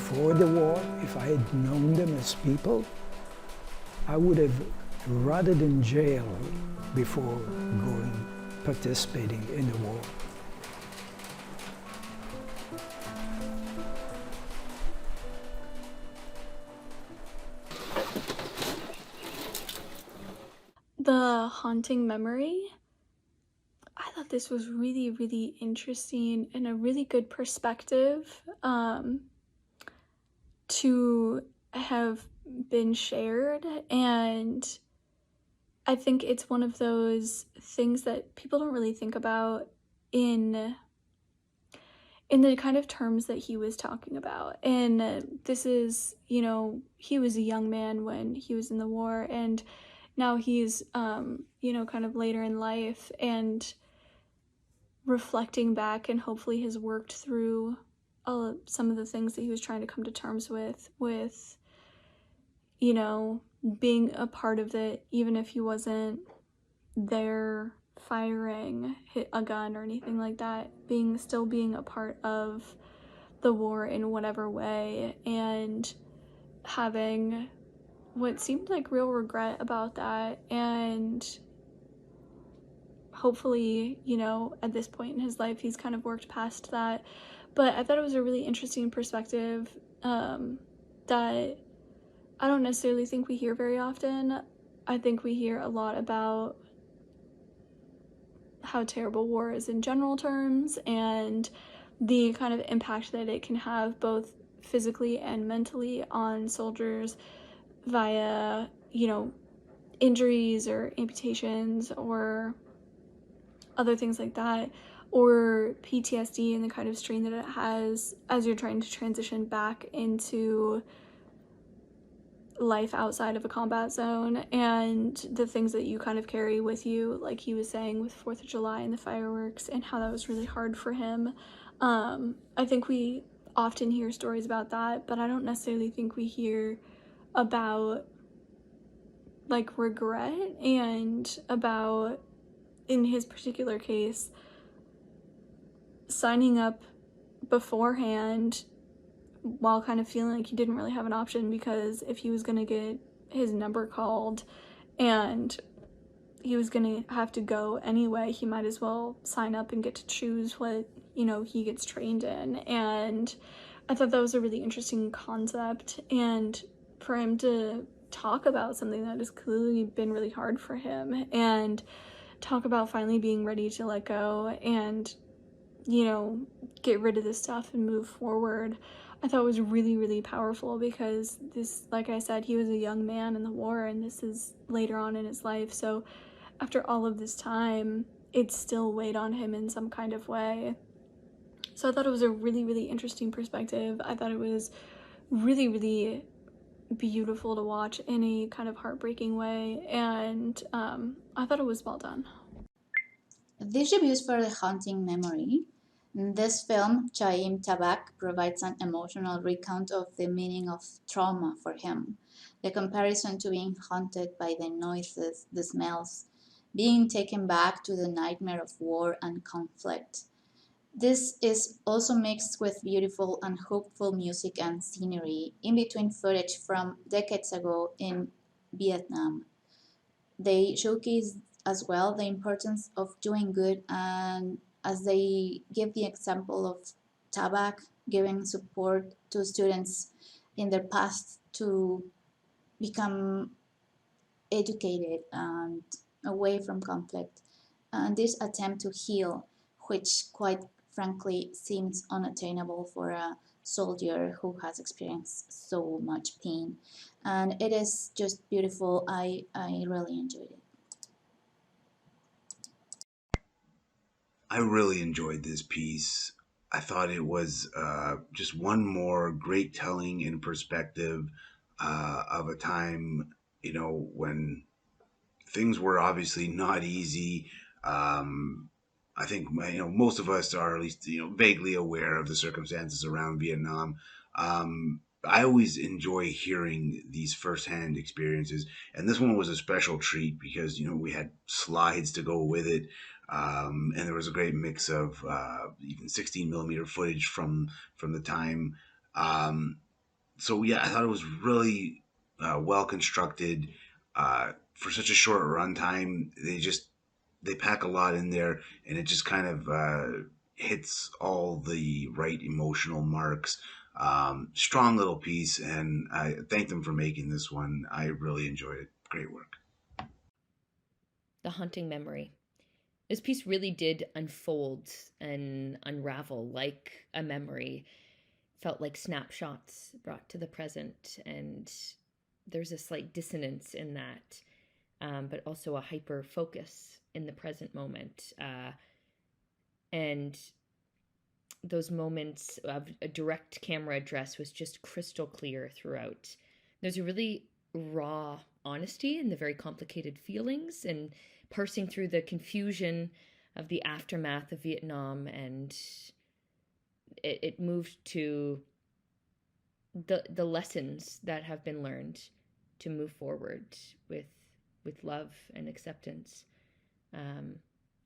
before the war, if I had known them as people, I would have rotted in jail before participating in the war. The haunting memory. I thought this was really, really interesting and a really good perspective to have been shared. And I think it's one of those things that people don't really think about in the kind of terms that he was talking about. And this is, he was a young man when he was in the war, and now he's, kind of later in life and reflecting back, and hopefully has worked through some of the things that he was trying to come to terms with, being a part of it, even if he wasn't there firing a gun or anything like that, still being a part of the war in whatever way, and having what seemed like real regret about that. And hopefully, at this point in his life, he's kind of worked past that. But I thought it was a really interesting perspective that I don't necessarily think we hear very often. I think we hear a lot about how terrible war is in general terms, and the kind of impact that it can have both physically and mentally on soldiers via, injuries or amputations or other things like that, or PTSD and the kind of strain that it has as you're trying to transition back into life outside of a combat zone, and the things that you kind of carry with you, like he was saying with 4th of July and the fireworks, and how that was really hard for him. I think we often hear stories about that, but I don't necessarily think we hear about like regret, and about, in his particular case, signing up beforehand while kind of feeling like he didn't really have an option, because if he was going to get his number called and he was going to have to go anyway, he might as well sign up and get to choose what, he gets trained in. And I thought that was a really interesting concept, and for him to talk about something that has clearly been really hard for him, and talk about finally being ready to let go and, get rid of this stuff and move forward, I thought was really, really powerful, because this, like I said, he was a young man in the war, and this is later on in his life. So after all of this time, it still weighed on him in some kind of way. So I thought it was a really, really interesting perspective. I thought it was really, really beautiful to watch in a kind of heartbreaking way, and I thought it was well done. These reviews for The Haunting Memory. This film, Tabak, provides an emotional recount of the meaning of trauma for him. The comparison to being haunted by the noises, the smells, being taken back to the nightmare of war and conflict. This is also mixed with beautiful and hopeful music and scenery, in between footage from decades ago in Vietnam. They showcase as well the importance of doing good, and as they give the example of Tabak giving support to students in their path to become educated and away from conflict, and this attempt to heal, which quite frankly seems unattainable for a soldier who has experienced so much pain. And it is just beautiful. I really enjoyed it. I really enjoyed this piece. I thought it was just one more great telling in perspective of a time, when things were obviously not easy. I think most of us are at least vaguely aware of the circumstances around Vietnam. I always enjoy hearing these firsthand experiences, and this one was a special treat because we had slides to go with it, and there was a great mix of even 16 millimeter footage from the time. So yeah, I thought it was really well constructed for such a short runtime. They pack a lot in there, and it just kind of hits all the right emotional marks. Strong little piece, and I thank them for making this one. I really enjoyed it. Great work. The haunting memory. This piece really did unfold and unravel like a memory. Felt like snapshots brought to the present, and there's a slight dissonance in that, but also a hyper focus in the present moment. And those moments of a direct camera address was just crystal clear throughout. There's a really raw honesty in the very complicated feelings and parsing through the confusion of the aftermath of Vietnam, and it moved to the lessons that have been learned to move forward with love and acceptance.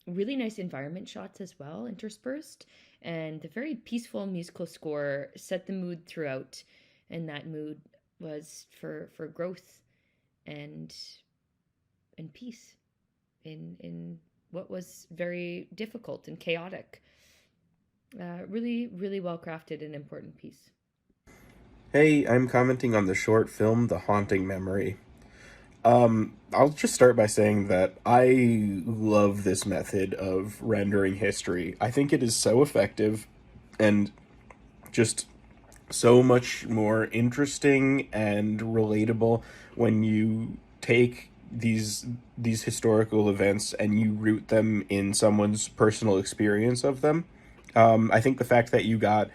Really nice environment shots as well, interspersed, and the very peaceful musical score set the mood throughout, and that mood was for growth and peace in what was very difficult and chaotic. Really, really well crafted and important piece. Hey, I'm commenting on the short film The Haunting Memory. I'll just start by saying that I love this method of rendering history. I think it is so effective and just so much more interesting and relatable when you take these historical events and you root them in someone's personal experience of them. I think the fact that you got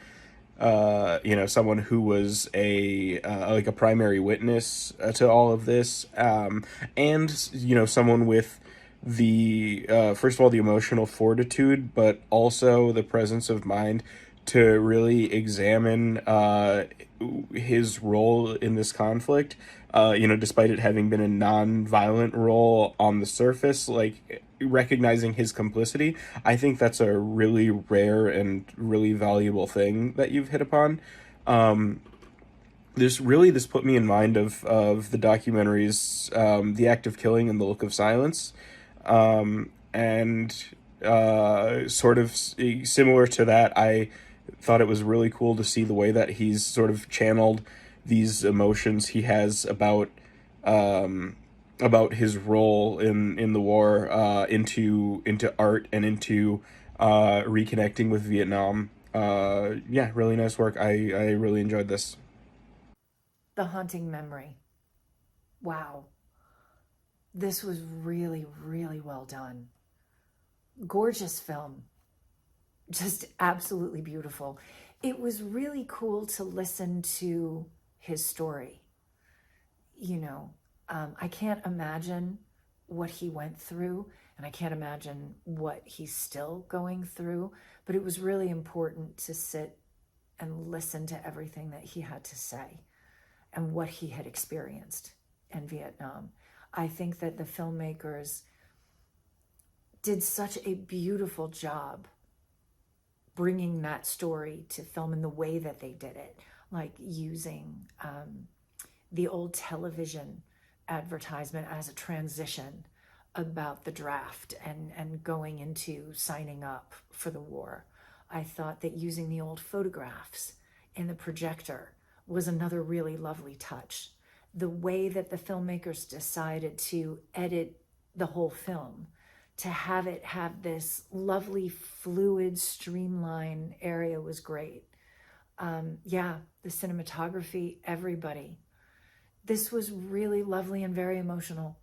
someone who was a like a primary witness to all of this, and someone with the first of all the emotional fortitude, but also the presence of mind to really examine his role in this conflict. Despite it having been a non-violent role on the surface, like recognizing his complicity, I think that's a really rare and really valuable thing that you've hit upon. This put me in mind of the documentaries, The Act of Killing and The Look of Silence, and sort of similar to that, I thought it was really cool to see the way that he's sort of channeled these emotions he has about his role in the war into art and into reconnecting with Vietnam. Yeah, really nice work. I really enjoyed this. The Haunting Memory. Wow. This was really, really well done. Gorgeous film. Just absolutely beautiful. It was really cool to listen to his story. I can't imagine what he went through, and I can't imagine what he's still going through, but it was really important to sit and listen to everything that he had to say and what he had experienced in Vietnam. I think that the filmmakers did such a beautiful job bringing that story to film in the way that they did it, like using the old television advertisement as a transition about the draft and going into signing up for the war. I thought that using the old photographs in the projector was another really lovely touch. The way that the filmmakers decided to edit the whole film, to have it have this lovely, fluid, streamlined area was great. The cinematography, everybody. This was really lovely and very emotional.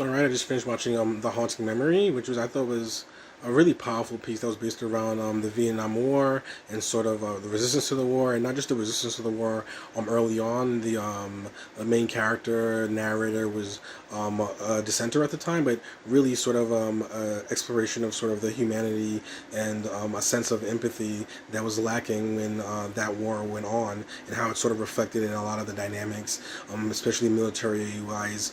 All right, I just finished watching The Haunting Memory, which I thought was a really powerful piece that was based around the Vietnam War and sort of the resistance to the war, and not just the resistance to the war. Early on, the main character narrator was a dissenter at the time, but really sort of exploration of sort of the humanity and a sense of empathy that was lacking when that war went on, and how it sort of reflected in a lot of the dynamics, especially military-wise,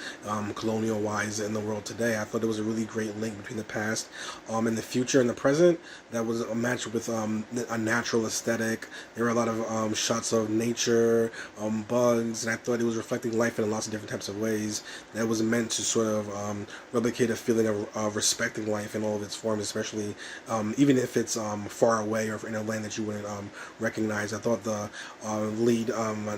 colonial-wise in the world today. I thought it was a really great link between the past and in the future and the present that was matched with a natural aesthetic. There were a lot of shots of nature, bugs, and I thought it was reflecting life in lots of different types of ways that was meant to sort of replicate a feeling of respecting life in all of its forms, especially even if it's far away or in a land that you wouldn't recognize. I thought the lead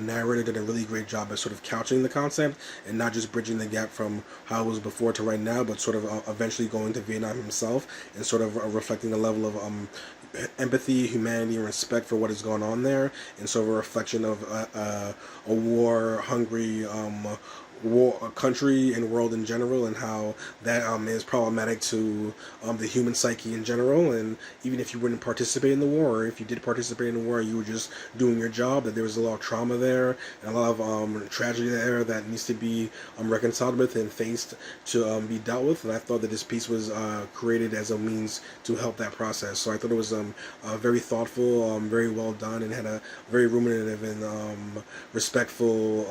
narrator did a really great job at sort of couching the concept and not just bridging the gap from how it was before to right now, but sort of eventually going to Vietnam himself and sort of reflecting a level of empathy, humanity, and respect for what is going on there, and sort of a reflection of a war-hungry country and world in general, and how that is problematic to the human psyche in general. And even if you wouldn't participate in the war, or if you did participate in the war, you were just doing your job, that there was a lot of trauma there and a lot of tragedy there that needs to be reconciled with and faced to be dealt with. And I thought that this piece was created as a means to help that process. So I thought it was very thoughtful, very well done, and had a very ruminative and respectful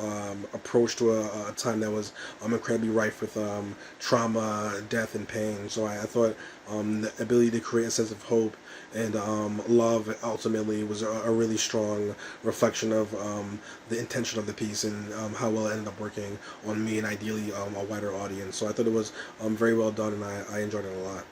approach to a time that was incredibly rife with trauma, death, and pain. So I thought the ability to create a sense of hope and love ultimately was a really strong reflection of the intention of the piece and how well it ended up working on me and ideally a wider audience. So I thought it was very well done, and I enjoyed it a lot.